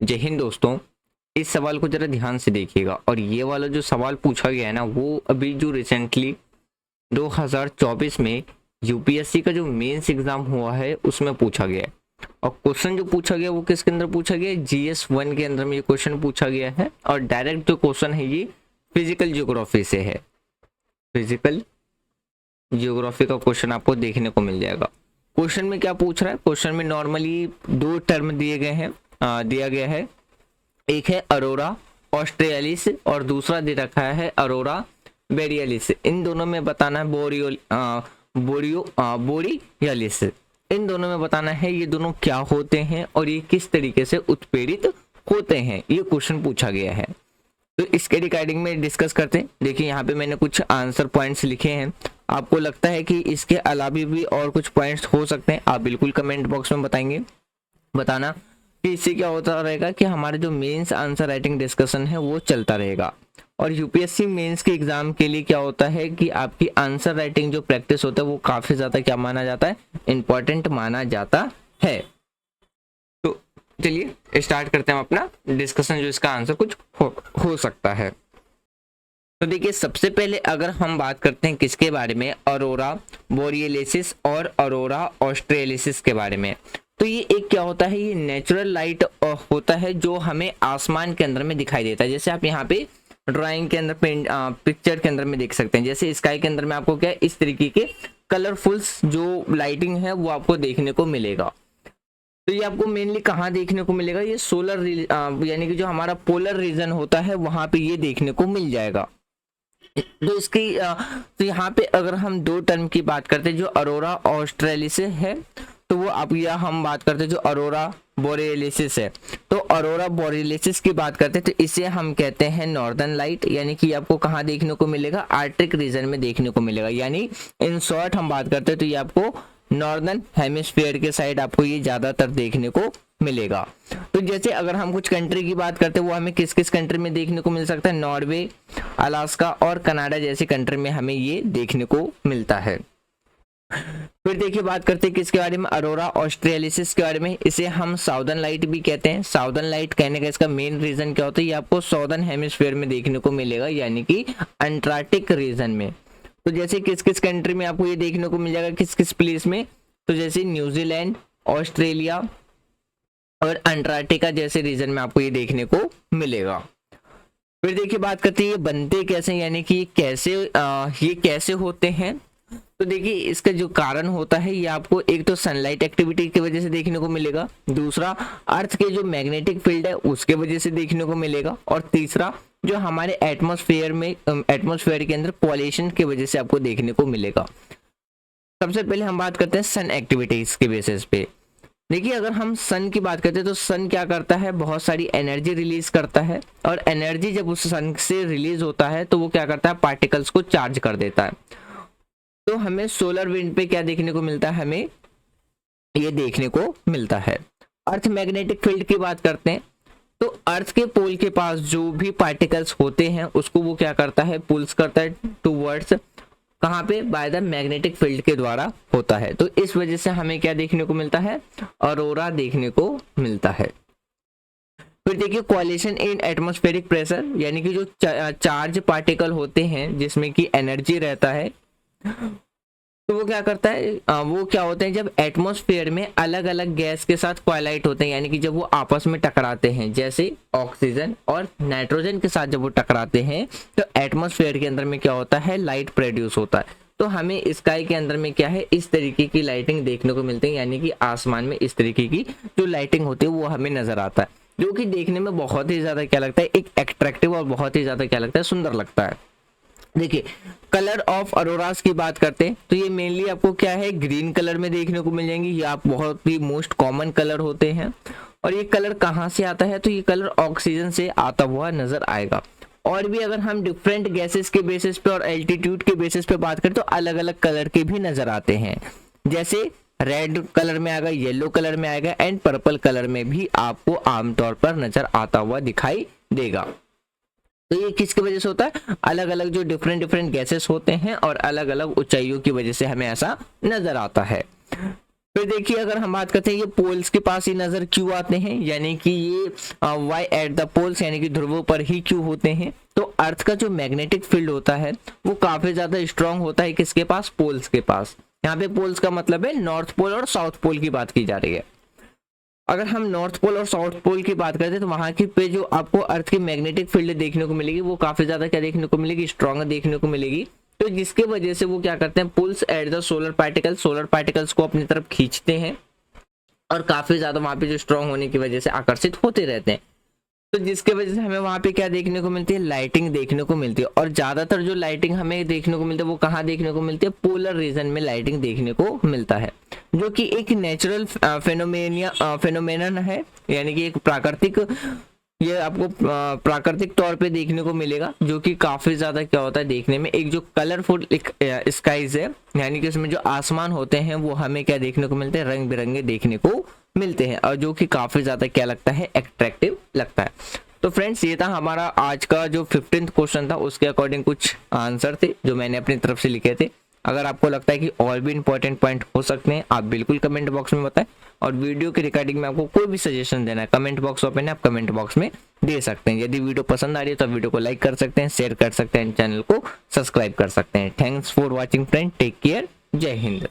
जय हिंद दोस्तों। इस सवाल को जरा ध्यान से देखिएगा और ये वाला जो सवाल पूछा गया है ना, वो अभी जो रिसेंटली 2024 में यूपीएससी का जो मेंस एग्जाम हुआ है उसमें पूछा गया है। और क्वेश्चन जो पूछा गया वो किसके अंदर पूछा गया है? GS1 के अंदर में ये क्वेश्चन पूछा गया है और डायरेक्ट जो क्वेश्चन है ये फिजिकल ज्योग्राफी से है। फिजिकल ज्योग्राफी का क्वेश्चन आपको देखने को मिल जाएगा। क्वेश्चन में क्या पूछ रहा है? क्वेश्चन में नॉर्मली दो टर्म दिए गए हैं, दिया गया है। एक है अरोरा ऑस्ट्रेलिस और दूसरा दे रखा है अरोरा बोरियलिस। इन दोनों में बताना है बोरियलिस। इन दोनों में बताना है ये दोनों क्या होते हैं और ये किस तरीके से उत्प्रेरित होते हैं। ये क्वेश्चन पूछा गया है, तो इसके रिगार्डिंग में डिस्कस करते हैं। देखिए यहाँ पे मैंने कुछ आंसर पॉइंट्स लिखे हैं। आपको लगता है कि इसके अलावा भी और कुछ पॉइंट्स हो सकते हैं, आप बिल्कुल कमेंट बॉक्स में बताना कि इससे क्या होता रहेगा कि हमारे जो मेंस आंसर राइटिंग डिस्कशन है वो चलता रहेगा। और यूपीएससी मेंस के एग्जाम के लिए क्या होता है कि आपकी आंसर राइटिंग जो प्रैक्टिस होता है वो काफी ज्यादा क्या माना जाता है? इंपॉर्टेंट माना जाता है। तो चलिए स्टार्ट करते हैं हम अपना डिस्कशन, जो इसका आंसर कुछ हो सकता है। तो देखिए सबसे पहले अगर हम बात करते हैं किसके बारे में, अरोरा बोरियलिस और अरोरा ऑस्ट्रेलिस के बारे में, तो ये एक क्या होता है? ये नेचुरल लाइट होता है जो हमें आसमान के अंदर में दिखाई देता है। जैसे आप यहाँ पे ड्राइंग के अंदर पिक्चर के अंदर में देख सकते हैं। जैसे स्काई के अंदर में आपको क्या है, इस तरीके के कलरफुल्स जो लाइटिंग है वो आपको देखने को मिलेगा। तो ये आपको मेनली कहाँ देखने को मिलेगा? ये सोलर यानी कि जो हमारा पोलर रीजन होता है वहां पे ये देखने को मिल जाएगा। तो इसकी तो यहाँ पे अगर हम दो टर्म की बात करते हैं, जो अरोरा ऑस्ट्रेलिस है, तो वो अब या हम बात करते हैं जो अरोरा बोरियलिस है। तो अरोरा बोरियलिस की बात करते हैं तो इसे हम कहते हैं नॉर्दर्न लाइट, यानी कि आपको कहाँ देखने को मिलेगा? आर्कटिक रीजन में देखने को मिलेगा। यानी इन शॉर्ट हम बात करते हैं तो ये आपको नॉर्दर्न हेमिस्फीयर के साइड आपको ये ज्यादातर देखने को मिलेगा। तो जैसे अगर हम कुछ कंट्री की बात करते हैं, वो हमें किस किस कंट्री में देखने को मिल सकता है? नॉर्वे, अलास्का और कनाडा जैसी कंट्री में हमें ये देखने को मिलता है। फिर देखिए बात करते हैं किसके बारे में? अरोरा ऑस्ट्रेलिस के बारे में। इसे हम साउदर्न लाइट भी कहते हैं। साउदर्न लाइट कहने का इसका मेन रीजन क्या होता है? ये आपको साउदर्न हेमिस्फीयर में देखने को मिलेगा, यानी कि अंटार्कटिक रीजन में। तो जैसे किस किस कंट्री में आपको ये देखने को मिल जाएगा, किस किस प्लेस में? तो जैसे न्यूजीलैंड, ऑस्ट्रेलिया और अंटार्कटिका जैसे रीजन में आपको ये देखने को मिलेगा। फिर देखिए बात करते हैं ये बनते कैसे, यानी कि ये कैसे होते हैं। तो देखिए इसका जो कारण होता है ये आपको एक तो सनलाइट एक्टिविटी की वजह से देखने को मिलेगा, दूसरा अर्थ के जो मैग्नेटिक फील्ड है उसके वजह से देखने को मिलेगा, और तीसरा जो हमारे एटमॉस्फेयर के अंदर पॉल्यूशन की वजह से आपको देखने को मिलेगा। सबसे पहले हम बात करते हैं सन एक्टिविटीज के बेसिस पे। देखिए अगर हम सन की बात करते हैं तो सन क्या करता है? बहुत सारी एनर्जी रिलीज करता है, और एनर्जी जब उस सन से रिलीज होता है तो वो क्या करता है? पार्टिकल्स को चार्ज कर देता है। तो हमें सोलर विंड पे क्या देखने को मिलता है? हमें ये देखने को मिलता है। अर्थ मैग्नेटिक फील्ड की बात करते हैं तो अर्थ के पोल के पास जो भी पार्टिकल्स होते हैं उसको वो क्या करता है? पुल्स करता है टूवर्ड्स, कहाँ पे? बाय द मैग्नेटिक फील्ड के द्वारा होता है। तो इस वजह से हमें क्या देखने को मिलता है? अरोरा देखने को मिलता है। फिर देखिए कोलिशन इन एटमॉस्फेरिक प्रेशर, यानी कि जो चार्ज पार्टिकल होते हैं जिसमें कि एनर्जी रहता है, तो वो क्या करता है? वो क्या होते हैं जब एटमॉस्फेयर में अलग अलग गैस के साथ कोलाइड होते हैं, यानी कि जब वो आपस में टकराते हैं, जैसे ऑक्सीजन और नाइट्रोजन के साथ जब वो टकराते हैं तो एटमॉस्फेयर के अंदर में क्या होता है? लाइट प्रोड्यूस होता है। तो हमें स्काई के अंदर में क्या है? इस तरीके की लाइटिंग देखने को मिलती है, यानी कि आसमान में इस तरीके की जो लाइटिंग होती है वो हमें नजर आता है, जो कि देखने में बहुत ही ज्यादा क्या लगता है? एक अट्रैक्टिव और बहुत ही ज्यादा क्या लगता है? सुंदर लगता है। देखिए कलर ऑफ अरोरास की बात करते हैं तो ये मेनली आपको क्या है? ग्रीन कलर में देखने को मिल जाएंगी। ये आप बहुत ही मोस्ट कॉमन कलर होते हैं। और ये कलर कहाँ से आता है? तो ये कलर ऑक्सीजन से आता हुआ नजर आएगा। और भी अगर हम डिफरेंट गैसेस के बेसिस पे और एल्टीट्यूड के बेसिस पे बात करें तो अलग अलग कलर के भी नजर आते हैं। जैसे रेड कलर में आएगा, येलो कलर में आएगा एंड पर्पल कलर में भी आपको आमतौर पर नजर आता हुआ दिखाई देगा। तो ये किसकी वजह से होता है? अलग अलग जो डिफरेंट गैसेस होते हैं और अलग अलग ऊंचाइयों की वजह से हमें ऐसा नजर आता है। फिर देखिए अगर हम बात करते हैं ये पोल्स के पास ही नजर क्यों आते हैं, यानी कि ये वाई एट द पोल्स यानी कि ध्रुवों पर ही क्यों होते हैं। तो अर्थ का जो मैग्नेटिक फील्ड होता है वो काफी ज्यादा स्ट्रांग होता है किसके पास, पोल्स के पास। यहाँ पे पोल्स का मतलब है नॉर्थ पोल और साउथ पोल की बात की जा रही है। अगर हम नॉर्थ पोल और साउथ पोल की बात करते हैं तो वहां की पे जो आपको अर्थ की मैग्नेटिक फील्ड देखने को मिलेगी वो काफी ज्यादा क्या देखने को मिलेगी, स्ट्रांग देखने को मिलेगी। तो जिसके वजह से वो क्या करते हैं, pulls at the solar particles को अपनी तरफ खींचते हैं और काफी ज्यादा वहां पे जो स्ट्रांग होने की वजह से आकर्षित होते रहते हैं। तो जिसके वजह से हमें वहां पे क्या देखने को मिलती है, लाइटिंग देखने को मिलती है। और ज्यादातर जो लाइटिंग हमें देखने को मिलती है वो कहाँ देखने को मिलती है, पोलर रीजन में लाइटिंग देखने को मिलता है, जो कि एक नेचुरल फेनोमेनन है, यानी कि एक प्राकृतिक, ये आपको प्राकृतिक तौर पे देखने को मिलेगा, जो कि काफी ज्यादा क्या होता है देखने में, एक जो कलरफुल स्काईज है, यानी कि उसमें जो आसमान होते हैं वो हमें क्या देखने को मिलते हैं, रंग बिरंगे देखने को मिलते हैं, और जो कि काफी ज्यादा क्या लगता है, अट्रैक्टिव लगता है। तो फ्रेंड्स ये था हमारा आज का जो 15th क्वेश्चन था, उसके अकॉर्डिंग कुछ आंसर थे जो मैंने अपनी तरफ से लिखे थे। अगर आपको लगता है कि और भी इंपॉर्टेंट पॉइंट हो सकते हैं आप बिल्कुल कमेंट बॉक्स में बताएं, और वीडियो के रिगार्डिंग में आपको कोई भी सजेशन देना है कमेंट बॉक्स ओपन है, आप कमेंट बॉक्स में दे सकते हैं। यदि वीडियो पसंद आ रही है तो वीडियो को लाइक कर सकते हैं, शेयर कर सकते हैं, चैनल को सब्सक्राइब कर सकते हैं। Thanks for watching friend, take care, Jai Hind.